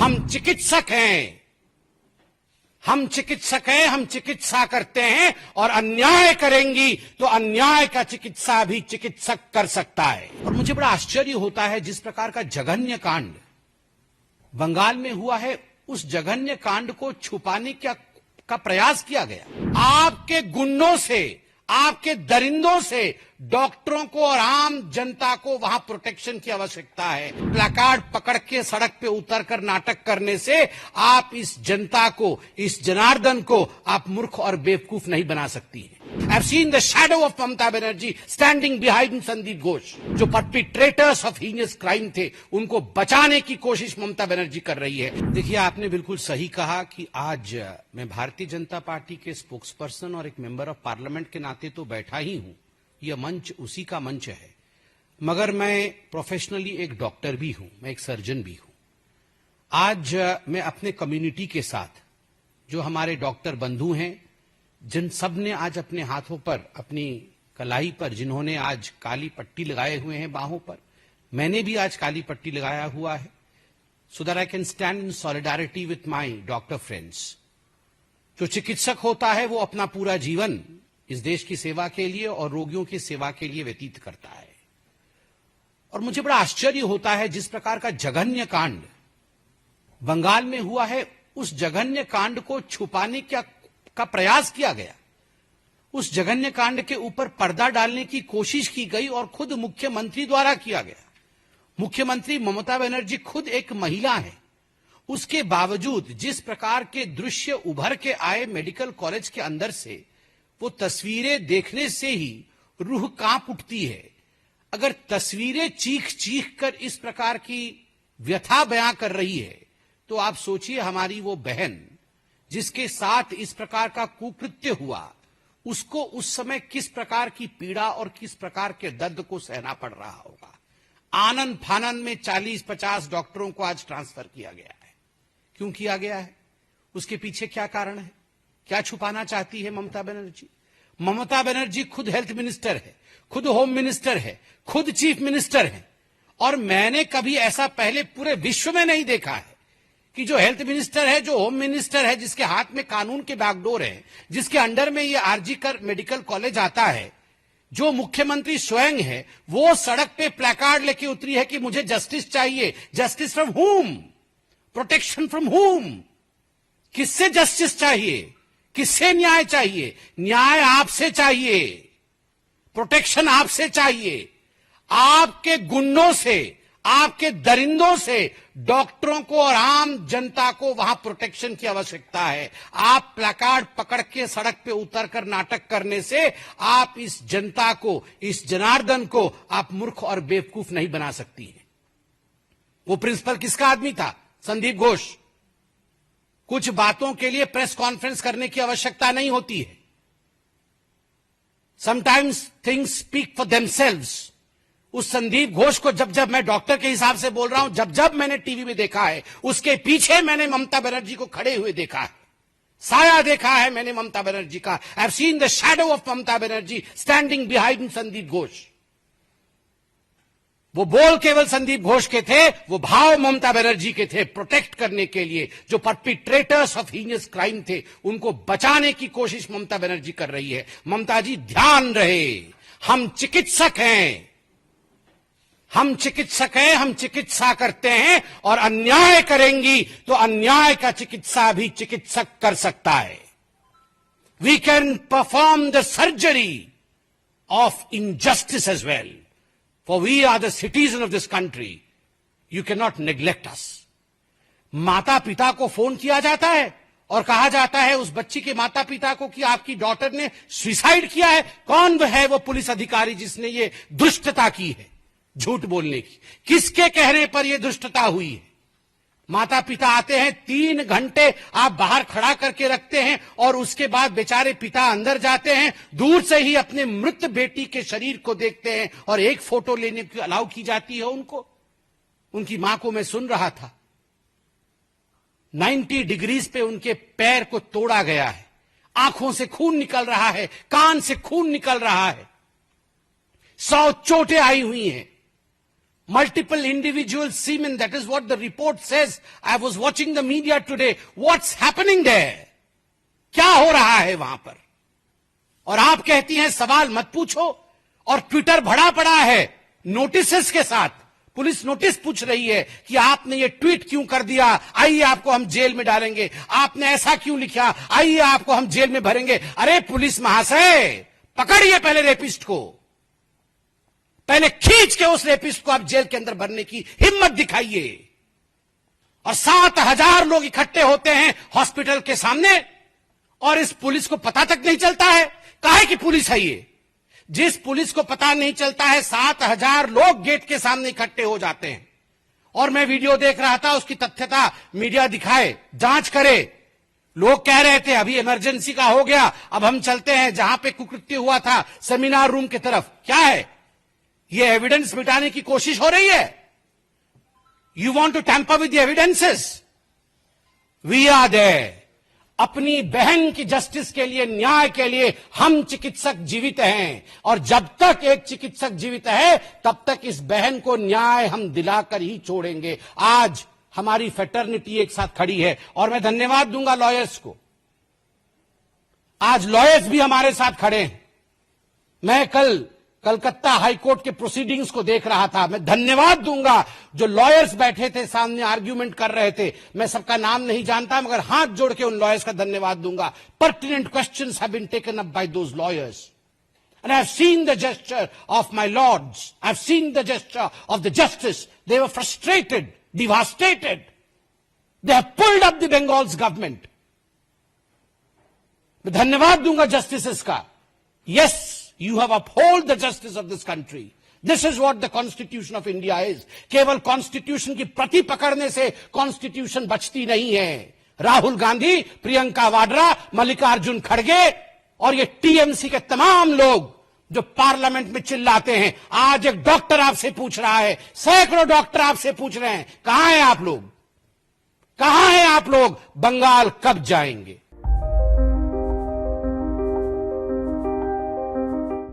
हम चिकित्सक हैं, हम चिकित्सा करते हैं और अन्याय करेंगी तो अन्याय का चिकित्सा भी चिकित्सक कर सकता है। और मुझे बड़ा आश्चर्य होता है जिस प्रकार का जघन्य कांड बंगाल में हुआ है, उस जघन्य कांड को छुपाने का प्रयास किया गया। आपके गुंडों से, आपके दरिंदों से डॉक्टरों को और आम जनता को वहां प्रोटेक्शन की आवश्यकता है। प्लैकार्ड पकड़ के सड़क पे उतरकर नाटक करने से आप इस जनता को, इस जनार्दन को आप मूर्ख और बेवकूफ नहीं बना सकती हैं। I've seen the shadow of Mamata Banerjee standing behind Sandeep Ghosh, जो perpetrators of heinous crime थे, उनको बचाने की कोशिश ममता बनर्जी कर रही है। देखिए, आपने बिल्कुल सही कहा कि आज मैं भारतीय जनता पार्टी के स्पोक्स पर्सन और एक मेंबर ऑफ पार्लियामेंट के नाते तो बैठा ही हूं, यह मंच उसी का मंच है, मगर मैं प्रोफेशनली एक डॉक्टर भी हूं, मैं एक सर्जन भी हूं। आज मैं अपने कम्युनिटी के साथ, जो हमारे डॉक्टर बंधु हैं, जिन सब ने आज अपने हाथों पर, अपनी कलाई पर, जिन्होंने आज काली पट्टी लगाए हुए हैं बाहों पर, मैंने भी आज काली पट्टी लगाया हुआ है, so that I can stand in solidarity with my doctor friends. जो चिकित्सक होता है वो अपना पूरा जीवन इस देश की सेवा के लिए और रोगियों की सेवा के लिए व्यतीत करता है। और मुझे बड़ा आश्चर्य होता है जिस प्रकार का जघन्य कांड बंगाल में हुआ है, उस जघन्य कांड को छुपाने का प्रयास किया गया। उस जघन्य कांड के ऊपर पर्दा डालने की कोशिश की गई और खुद मुख्यमंत्री द्वारा किया गया। मुख्यमंत्री ममता बनर्जी खुद एक महिला है, उसके बावजूद जिस प्रकार के दृश्य उभर के आए मेडिकल कॉलेज के अंदर से, वो तस्वीरें देखने से ही रूह कांप उठती है। अगर तस्वीरें चीख चीख कर इस प्रकार की व्यथा बयां कर रही है, तो आप सोचिए हमारी वो बहन जिसके साथ इस प्रकार का कुकृत्य हुआ, उसको उस समय किस प्रकार की पीड़ा और किस प्रकार के दर्द को सहना पड़ रहा होगा। आनन फानन में 40-50 डॉक्टरों को आज ट्रांसफर किया गया है। क्यों किया गया है? उसके पीछे क्या कारण है? क्या छुपाना चाहती है ममता बनर्जी? ममता बनर्जी खुद हेल्थ मिनिस्टर है, खुद होम मिनिस्टर है, खुद चीफ मिनिस्टर है, और मैंने कभी ऐसा पहले पूरे विश्व में नहीं देखा है कि जो हेल्थ मिनिस्टर है, जो होम मिनिस्टर है, जिसके हाथ में कानून के बैकडोर है, जिसके अंडर में ये आरजी कर मेडिकल कॉलेज आता है, जो मुख्यमंत्री स्वयं है, वो सड़क पे प्लैकार्ड लेके उतरी है कि मुझे जस्टिस चाहिए। जस्टिस फ्रॉम हुम? प्रोटेक्शन फ्रॉम हुम? किससे जस्टिस चाहिए? किससे न्याय चाहिए? न्याय आपसे चाहिए, प्रोटेक्शन आपसे चाहिए। आपके गुंडों से, आपके दरिंदों से डॉक्टरों को और आम जनता को वहां प्रोटेक्शन की आवश्यकता है। आप प्लैकार्ड पकड़ के सड़क पे उतरकर नाटक करने से आप इस जनता को, इस जनार्दन को आप मूर्ख और बेवकूफ नहीं बना सकती हैं। वो प्रिंसिपल किसका आदमी था? संदीप घोष। कुछ बातों के लिए प्रेस कॉन्फ्रेंस करने की आवश्यकता नहीं होती है। Sometimes things speak for themselves. उस संदीप घोष को जब मैं डॉक्टर के हिसाब से बोल रहा हूं, जब मैंने टीवी में देखा है, उसके पीछे मैंने ममता बनर्जी को खड़े हुए देखा है, साया देखा है मैंने ममता बनर्जी का। I have seen the shadow of Mamata Banerjee standing behind Sandip Ghosh. वो बोल केवल संदीप घोष के थे, वो भाव ममता बनर्जी के थे, प्रोटेक्ट करने के लिए। जो परपिट्रेटर्स ऑफ हीनियस क्राइम थे, उनको बचाने की कोशिश ममता बनर्जी कर रही है। ममता जी, ध्यान रहे, हम चिकित्सक हैं, हम चिकित्सा करते हैं और अन्याय करेंगी तो अन्याय का चिकित्सा भी चिकित्सक कर सकता है। We can perform the surgery of injustice as well, for we are the citizen of this country. You cannot neglect us. माता पिता को फोन किया जाता है और कहा जाता है उस बच्ची के माता पिता को कि आपकी डॉटर ने सुसाइड किया है। कौन है वो पुलिस अधिकारी जिसने ये दुष्टता की है, झूठ बोलने की? किसके कहने पर यह दुष्टता हुई है? माता पिता आते हैं, 3 घंटे आप बाहर खड़ा करके रखते हैं और उसके बाद बेचारे पिता अंदर जाते हैं, दूर से ही अपने मृत बेटी के शरीर को देखते हैं और एक फोटो लेने की अलाउ की जाती है उनको। उनकी मां को मैं सुन रहा था, 90 डिग्रीज पे उनके पैर को तोड़ा गया है, आंखों से खून निकल रहा है, कान से खून निकल रहा है, 100 चोटें आई हुई हैं। multiple individual seamen. That is what the report says. I was watching the media today. What's happening there? क्या हो रहा है वहां पर? और आप कहती हैं सवाल मत पूछो, और ट्विटर भरा पड़ा है नोटिसेस के साथ। पुलिस नोटिस पूछ रही है कि आपने ये ट्वीट क्यों कर दिया, आइए आपको हम जेल में डालेंगे। आपने ऐसा क्यों लिखा, आइए आपको हम जेल में भरेंगे। अरे पुलिस महाशय, पकड़िए पहले रेपिस्ट को, पहले खींच के उस रेपिस्ट को आप जेल के अंदर भरने की हिम्मत दिखाइए। और 7,000 लोग इकट्ठे होते हैं हॉस्पिटल के सामने, और इस पुलिस को पता तक नहीं चलता है काहे की पुलिस है ये। जिस पुलिस को पता नहीं चलता है, 7,000 लोग गेट के सामने इकट्ठे हो जाते हैं। और मैं वीडियो देख रहा था, उसकी तथ्यता मीडिया दिखाए, जांच करे। लोग कह रहे थे अभी इमरजेंसी का हो गया, अब हम चलते हैं जहां पे कुकृत्य हुआ था सेमिनार रूम की तरफ। क्या है ये? एविडेंस मिटाने की कोशिश हो रही है। You want to tamper with the evidences. We are there. अपनी बहन की जस्टिस के लिए, न्याय के लिए हम चिकित्सक जीवित हैं, और जब तक एक चिकित्सक जीवित है तब तक इस बहन को न्याय हम दिलाकर ही छोड़ेंगे। आज हमारी फेटर्निटी एक साथ खड़ी है, और मैं धन्यवाद दूंगा लॉयर्स को। आज लॉयर्स भी हमारे साथ खड़े हैं। मैं कल कलकत्ता हाईकोर्ट के प्रोसीडिंग्स को देख रहा था। मैं धन्यवाद दूंगा जो लॉयर्स बैठे थे सामने, आर्ग्यूमेंट कर रहे थे। मैं सबका नाम नहीं जानता, मगर हाथ जोड़ के उन लॉयर्स का धन्यवाद दूंगा। Pertinent questions have been taken up by those lawyers, and I have seen the gesture of my lords, I have seen the gesture of the justice. They were frustrated, devastated, they have pulled up the Bengal's government. मैं धन्यवाद दूंगा justices का। Yes, you have upheld the justice of this country. This is what the Constitution of India is. केवल constitution की प्रति पकड़ने से constitution बचती नहीं है। राहुल गांधी, प्रियंका वाड्रा, मल्लिकार्जुन खड़गे और ये टीएमसी के तमाम लोग जो पार्लियामेंट में चिल्लाते हैं। आज एक डॉक्टर आपसे पूछ रहा है, सैकड़ों डॉक्टर आपसे पूछ रहे हैं, कहां हैं आप लोग, कहां हैं आप लोग, बंगाल कब जाएंगे?